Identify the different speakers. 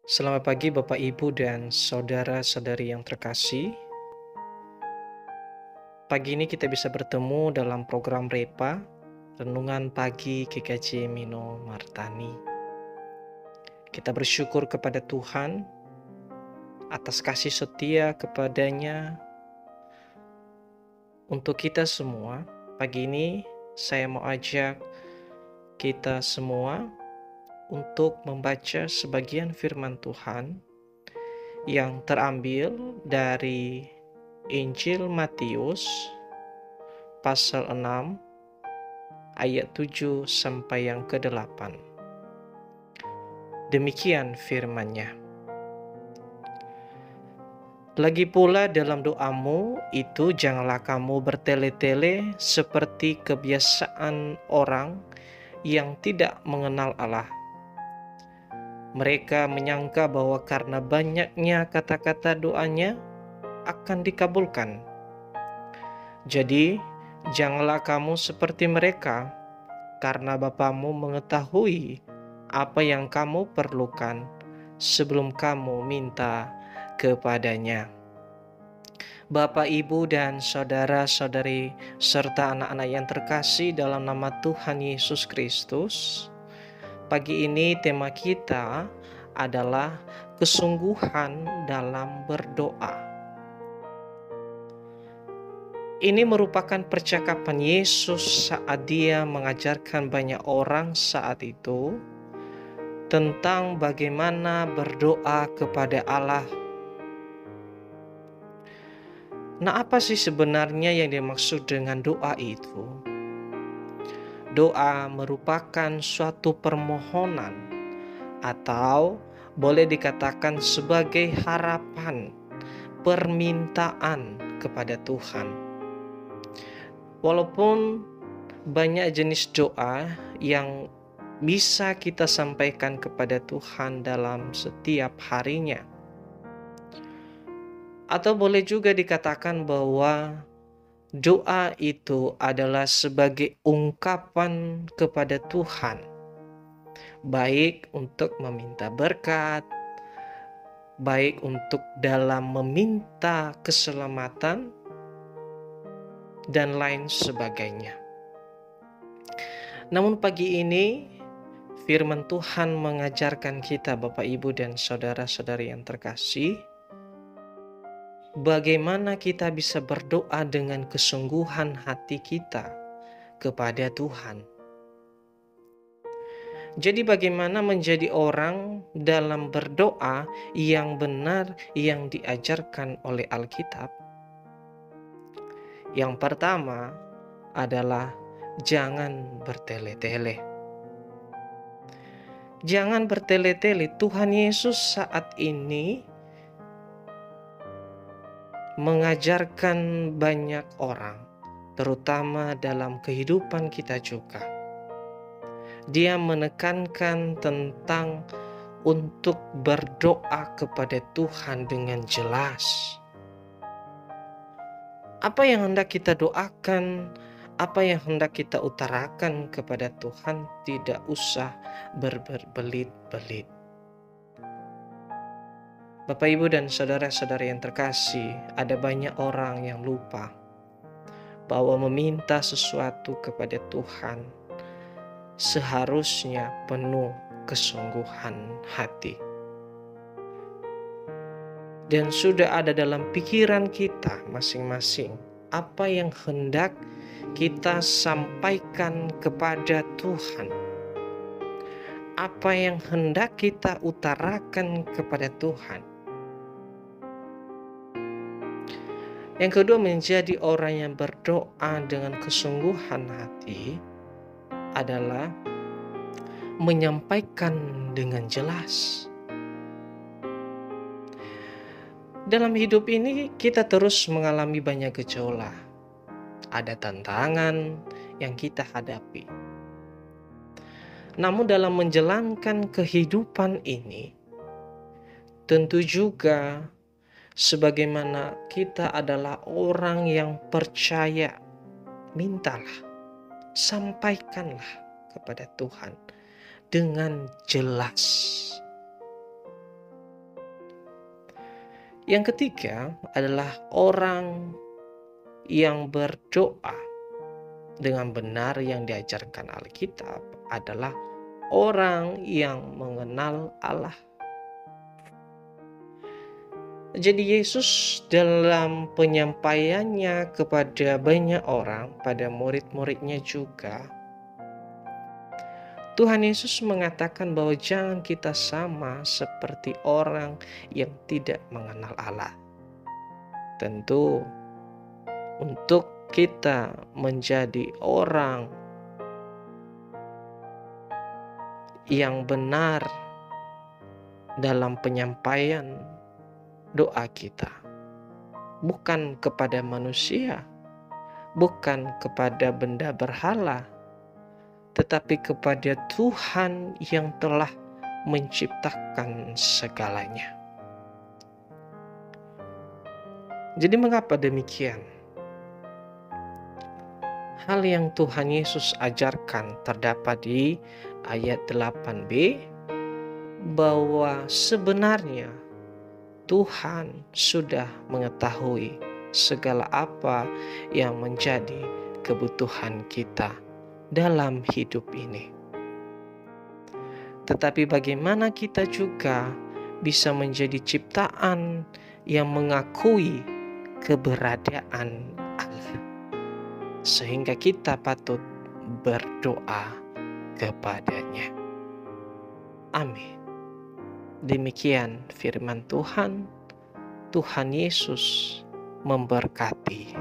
Speaker 1: Selamat pagi Bapak Ibu dan saudara-saudari yang terkasih. Pagi ini kita bisa bertemu dalam program Repa, Renungan Pagi GKJ Mino Martani. Kita bersyukur kepada Tuhan atas kasih setia kepadanya untuk kita semua. Pagi ini saya mau ajak kita semua untuk membaca sebagian firman Tuhan yang terambil dari Injil Matius pasal 6 ayat 7 sampai yang ke-8. Demikian firman-Nya. Lagi pula dalam doamu itu janganlah kamu bertele-tele seperti kebiasaan orang yang tidak mengenal Allah. Mereka menyangka bahwa karena banyaknya kata-kata doanya akan dikabulkan. Jadi, janganlah kamu seperti mereka, karena Bapamu mengetahui apa yang kamu perlukan sebelum kamu minta kepadanya. Bapak, Ibu, dan saudara-saudari, serta anak-anak yang terkasih dalam nama Tuhan Yesus Kristus, pagi ini tema kita adalah kesungguhan dalam berdoa. Ini merupakan percakapan Yesus saat Dia mengajarkan banyak orang saat itu tentang bagaimana berdoa kepada Allah. Nah, apa sih sebenarnya yang dimaksud dengan doa itu? Doa merupakan suatu permohonan atau boleh dikatakan sebagai harapan, permintaan kepada Tuhan. Walaupun banyak jenis doa yang bisa kita sampaikan kepada Tuhan dalam setiap harinya. Atau boleh juga dikatakan bahwa doa itu adalah sebagai ungkapan kepada Tuhan, baik untuk meminta berkat, baik untuk dalam meminta keselamatan, dan lain sebagainya. Namun pagi ini firman Tuhan mengajarkan kita Bapak Ibu dan saudara-saudari yang terkasih, bagaimana kita bisa berdoa dengan kesungguhan hati kita kepada Tuhan. Jadi bagaimana menjadi orang dalam berdoa yang benar yang diajarkan oleh Alkitab? Yang pertama adalah jangan bertele-tele. Jangan bertele-tele. Tuhan Yesus saat ini mengajarkan banyak orang, terutama dalam kehidupan kita juga. Dia menekankan tentang untuk berdoa kepada Tuhan dengan jelas. Apa yang hendak kita doakan, apa yang hendak kita utarakan kepada Tuhan, tidak usah berbelit-belit. Bapak, Ibu, dan saudara-saudari yang terkasih, ada banyak orang yang lupa bahwa meminta sesuatu kepada Tuhan seharusnya penuh kesungguhan hati. Dan sudah ada dalam pikiran kita masing-masing apa yang hendak kita sampaikan kepada Tuhan, apa yang hendak kita utarakan kepada Tuhan. Yang kedua, menjadi orang yang berdoa dengan kesungguhan hati adalah menyampaikan dengan jelas. Dalam hidup ini kita terus mengalami banyak gejolak. Ada tantangan yang kita hadapi. Namun dalam menjalankan kehidupan ini, tentu juga sebagaimana kita adalah orang yang percaya, mintalah, sampaikanlah kepada Tuhan dengan jelas. Yang ketiga adalah orang yang berdoa dengan benar yang diajarkan Alkitab adalah orang yang mengenal Allah. Jadi Yesus dalam penyampaiannya kepada banyak orang, pada murid-muridnya juga, Tuhan Yesus mengatakan bahwa jangan kita sama seperti orang yang tidak mengenal Allah. Tentu untuk kita menjadi orang yang benar dalam penyampaian doa kita, bukan kepada manusia, bukan kepada benda berhala, tetapi kepada Tuhan yang telah menciptakan segalanya. Jadi mengapa demikian? Hal yang Tuhan Yesus ajarkan terdapat di ayat 8b, bahwa sebenarnya Tuhan sudah mengetahui segala apa yang menjadi kebutuhan kita dalam hidup ini. Tetapi bagaimana kita juga bisa menjadi ciptaan yang mengakui keberadaan Allah, sehingga kita patut berdoa kepadanya. Amin. Demikian firman Tuhan. Tuhan Yesus memberkati.